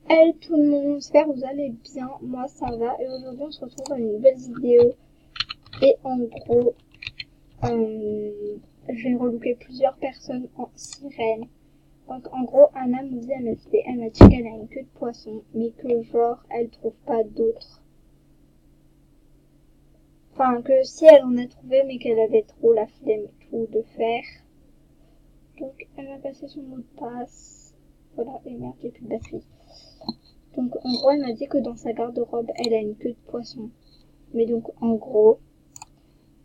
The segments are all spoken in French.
Hello tout le monde, j'espère que vous allez bien, moi ça va et aujourd'hui on se retrouve dans une nouvelle vidéo et en gros je vais relooker plusieurs personnes en sirène. Donc en gros Anna nous dit, elle m'a dit qu'elle a une queue de poisson mais que genre elle trouve pas d'autres. Enfin que si elle en a trouvé mais qu'elle avait trop la flemme et tout de faire. Donc elle m'a passé son mot de passe. Voilà, et merde j'ai plus de batterie. Donc en gros elle m'a dit que dans sa garde-robe elle a une queue de poisson. Mais donc en gros,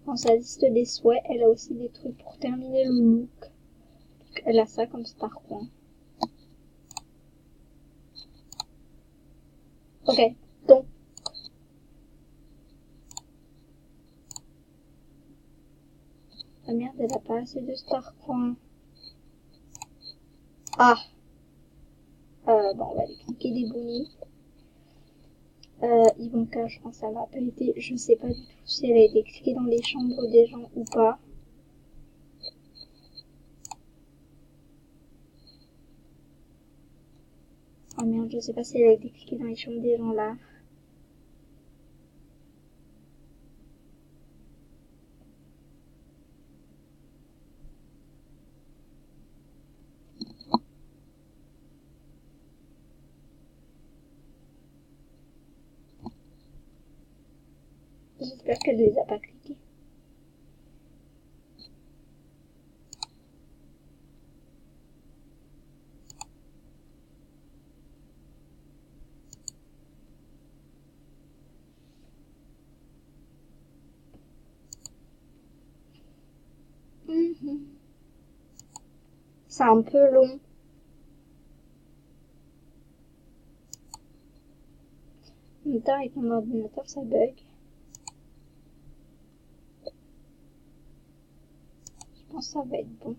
dans sa liste des souhaits, elle a aussi des trucs pour terminer le look. Donc elle a ça comme star coin. Ok, donc la merde elle a pas assez de star coin. Ah bon on va aller cliquer des bonnies. Ivanka, je pense ça m'a pas été, je sais pas du tout si elle a été cliquée dans les chambres des gens ou pas. Oh merde, je sais pas si elle a été cliquée dans les chambres des gens là. J'espère qu'elle les a pas cliqués. C'est un peu long. En même temps, avec mon ordinateur, ça bug. Je pense que ça va être bon.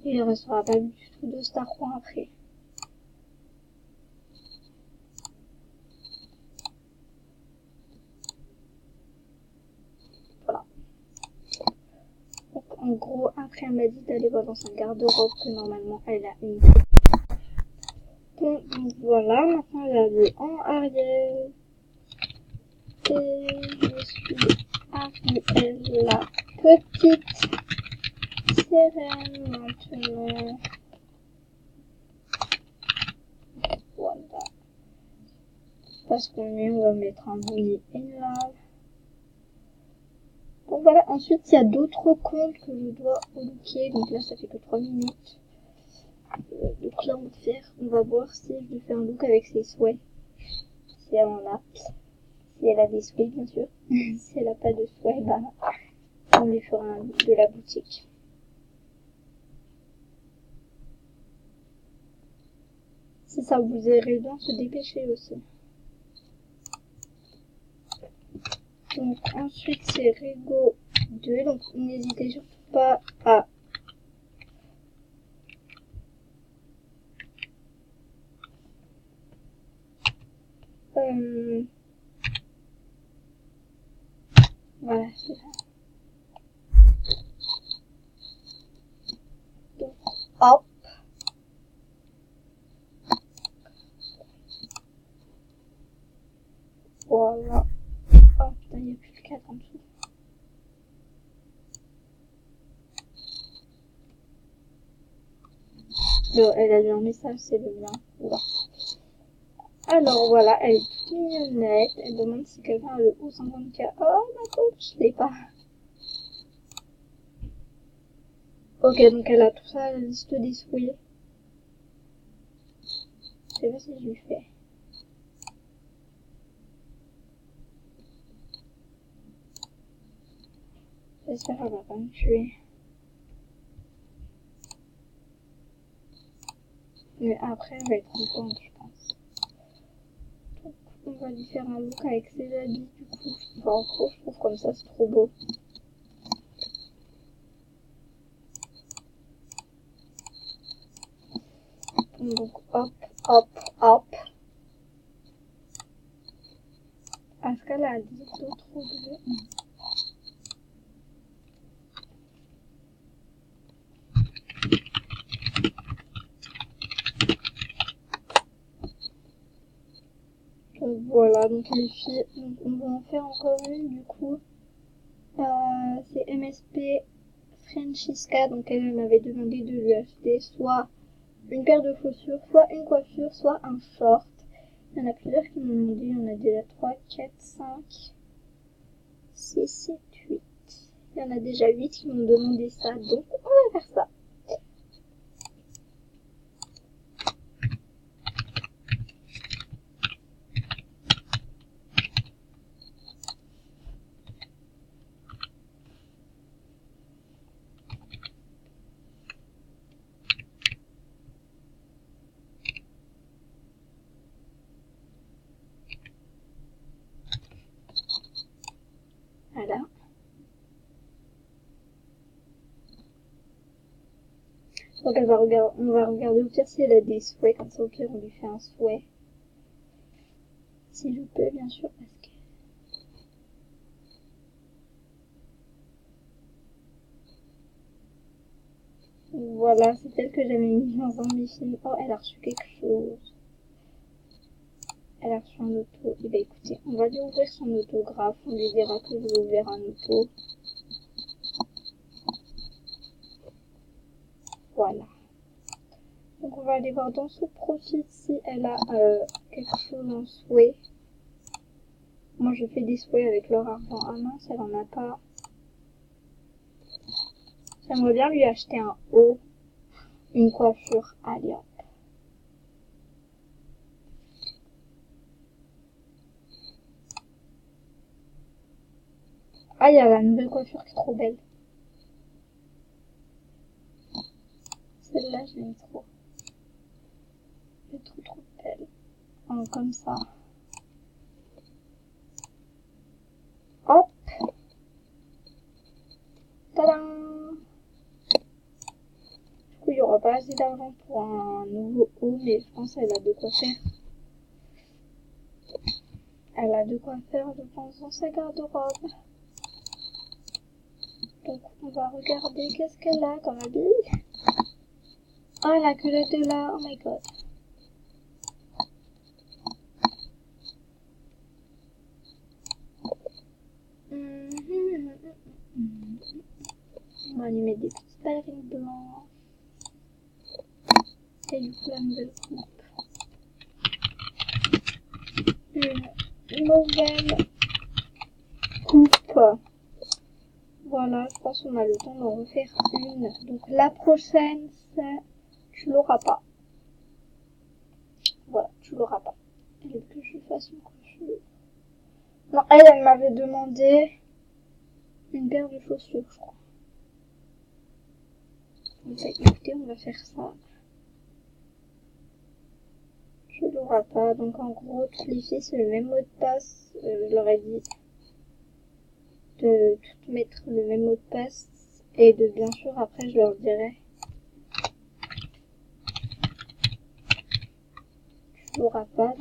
Il ne restera pas du tout de Star Wars après. Voilà. Donc en gros, après elle m'a dit d'aller voir dans sa garde-robe que normalement elle a une. Donc voilà, maintenant elle a vu en arrière. Et je suis Ariel, la petite sirène maintenant. Voilà. Parce qu'on est, on va mettre un bonnet là. Donc voilà, ensuite il y a d'autres comptes que je dois relooker. Donc là ça fait que 3 minutes. Donc là on va voir si je lui fais un look avec ses souhaits. Si elle en a. Si elle a des souhaits bien sûr. Si elle a pas de souhaits, bah on lui fera un look de la boutique. Si ça vous irait bien, se dépêcher aussi. Donc ensuite c'est Rego 2, donc n'hésitez surtout pas à voilà, c'est ça. Donc hop. Voilà. Oh putain, il n'y a plus de 4 en dessous. Bon, elle a eu un message, c'est le mien. Voilà. Alors voilà, elle est toute mignonnette. Elle demande si quelqu'un a le haut 50K. Oh ma pauvre, je l'ai pas. Ok, donc elle a tout ça, la liste des souhaits. Je sais pas si je lui fais. J'espère qu'elle va pas me tuer. Mais après, elle va être contente, je pense. Donc, on va lui faire un look avec ses habits, du coup. Enfin, en gros, je trouve comme ça, c'est trop beau. Donc, hop, hop, hop. Est-ce qu'elle a dit d'autres objets? donc les filles, donc on va en faire encore une du coup. C'est MSP Francesca, donc elle m'avait demandé de lui acheter soit une paire de chaussures, soit une coiffure, soit un short. Il y en a plusieurs qui m'ont demandé, il y en a déjà 3, 4, 5, 6, 7, 8. Il y en a déjà 8 qui m'ont demandé ça, donc on va faire ça. Voilà. Donc on va regarder au pire si elle a des souhaits, comme ça au pire on lui fait un souhait. Si je peux bien sûr, parce que... Voilà, c'est celle que j'avais mis dans un de mes films. Oh, elle a reçu quelque chose. Elle a reçu un auto. Eh bien écoutez, on va lui ouvrir son autographe, on lui dira que je vais ouvrir un auto. Voilà. Donc on va aller voir dans son profil si elle a quelque chose en souhait. Moi je fais des souhaits avec leur argent. Ah mince, elle en a pas. J'aimerais bien lui acheter un haut, une coiffure. Allez hop. Ah, il y a la nouvelle coiffure qui est trop belle. Celle-là, je l'aime trop. Elle est trop belle. Oh, comme ça. Hop. Tadam. Du coup, il n'y aura pas assez d'argent pour un nouveau haut, mais je pense qu'elle a de quoi faire. Elle a de quoi faire, je pense, dans sa garde-robe. Donc, on va regarder qu'est-ce qu'elle a comme habit. Oh, elle a que les deux là. Oh my god. On va lui mettre des petites ballerines blanches. Et du coup, la nouvelle coupe. Une nouvelle coupe. Voilà, je pense qu'on a le temps d'en refaire une. Donc la prochaine, c'est... Tu l'auras pas. Voilà, tu l'auras pas. Elle veut que je fasse une coiffure. Non, elle m'avait demandé une paire de chaussures, je crois. Donc écoutez, on va faire ça. Tu l'auras pas. Donc en gros, toutes les filles, c'est le même mot de passe. Je leur ai dit de toutes mettre le même mot de passe. Et de bien sûr, après, je leur dirai. Tu l'auras pas.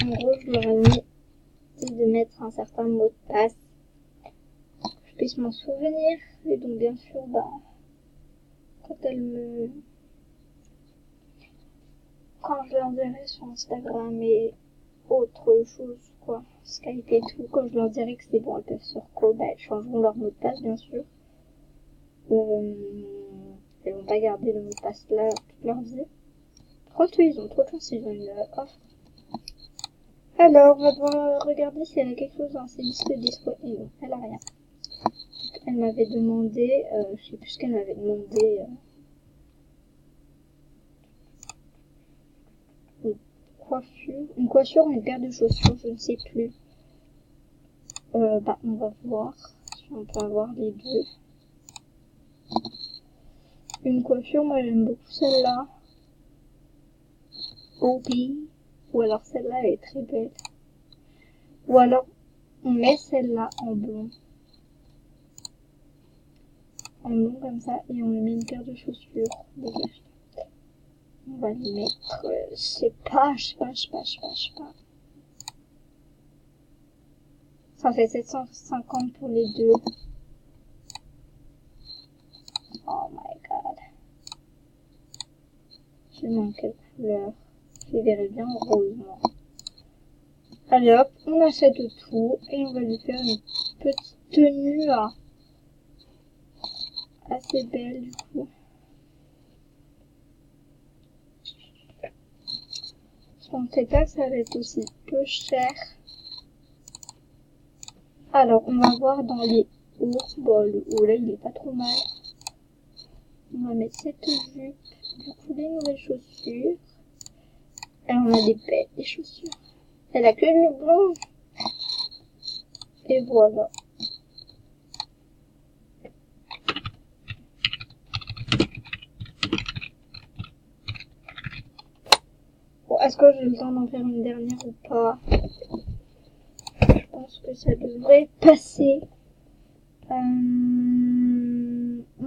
En gros, je leur ai mis de mettre un certain mot de passe. Que je puisse m'en souvenir. Et donc, bien sûr, quand quand je leur dirai sur Instagram et autre chose, quoi, Skype et tout, quand je leur dirai que c'est bon, elles peuvent se reco, elles changeront leur mot de passe, bien sûr. Elles vont pas garder le mot de passe là toute leur vie. Par contre, ils ont trop de chance, ils ont une offre. Alors, on va devoir regarder si elle a quelque chose dans ses listes d'espoir. Et non, elle a rien. Elle m'avait demandé, je sais plus ce qu'elle m'avait demandé. Une coiffure ou une paire de chaussures, je ne sais plus. On va voir si on peut avoir les deux. Une coiffure, moi j'aime beaucoup celle-là. Obi. Ou alors celle-là, elle est très belle. Ou alors, on met celle-là en blond. En blond comme ça, et on lui met une paire de chaussures. On va lui mettre, je sais pas. Ça fait 750 pour les deux. Oh my god. Je manque quelle couleur. Je les verrai bien rose, moi. Allez hop, on achète tout et on va lui faire une petite tenue assez belle du coup. Je pensais pas que ça allait être aussi peu cher. Alors on va voir dans les hauts. Bon, le haut là il est pas trop mal. On va mettre cette jupe, du coup les nouvelles chaussures. Et on a des belles des chaussures. Elle a que le blond. Et voilà. Bon, est-ce que j'ai le temps d'en faire une dernière ou pas? Je pense que ça devrait passer. On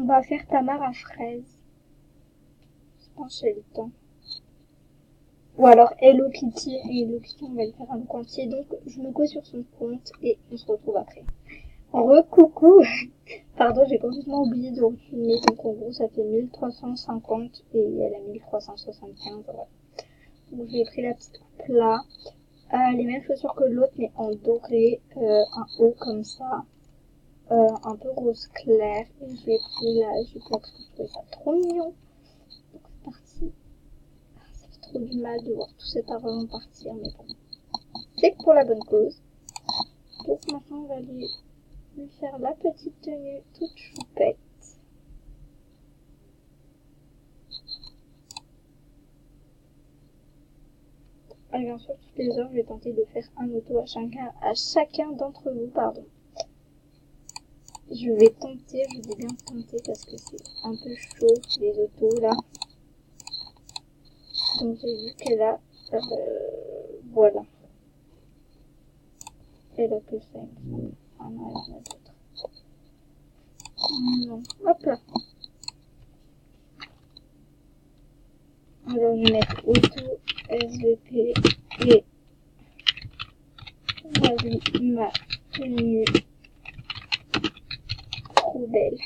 va faire Tamar à fraise. Je pense que j'ai le temps. Ou alors Hello Kitty. Et Hello Kitty, on va le faire un look entier. Donc, je me cause sur son compte et on se retrouve après. Recoucou. Pardon, j'ai complètement oublié de filmer. Donc, en gros, ça fait 1350 et elle a 1375. Voilà. Donc, j'ai pris la petite coupe là. Les mêmes chaussures que l'autre, mais en doré. Un haut comme ça. Un peu rose clair. Et j'ai pris la jupe là parce que je trouvais ça trop mignon. Donc, c'est parti. Ça fait trop du mal de voir tout cet argent partir, mais bon. C'est pour la bonne cause. Donc, maintenant, on va lui faire la petite tenue toute choupette. Et bien sûr, toutes les heures, je vais tenter de faire un auto à chacun d'entre vous, pardon. Je vais tenter, je vais bien tenter parce que c'est un peu chaud, les autos, là. Donc, j'ai vu que là, voilà. Elle a que ça, il me semble. Ah non, elle en a d'autres. Non, hop là. Alors, je vais mettre auto, SVP et voici ma tenue trop belle.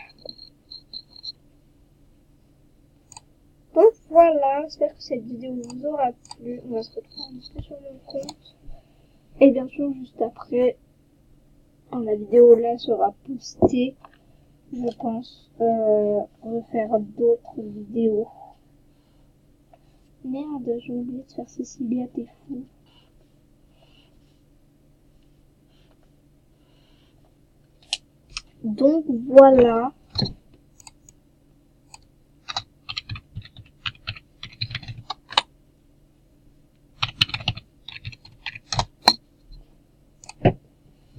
Donc voilà, j'espère que cette vidéo vous aura plu. On va se retrouver un petit peu sur mon compte. Et bien sûr, juste après, la vidéo là sera postée. Je pense refaire d'autres vidéos. Merde, j'ai oublié de faire Cécilia, t'es fou. Donc voilà.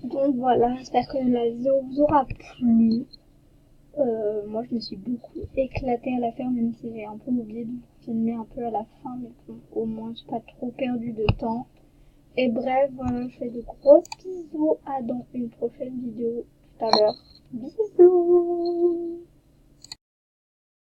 Donc voilà, j'espère que la vidéo vous aura plu. Moi je me suis beaucoup éclatée à la faire, même si j'ai un peu oublié de filmer un peu à la fin, mais bon, au moins j'ai pas trop perdu de temps. Et bref, voilà, je fais de gros bisous à dans une prochaine vidéo tout à l'heure. Bisous.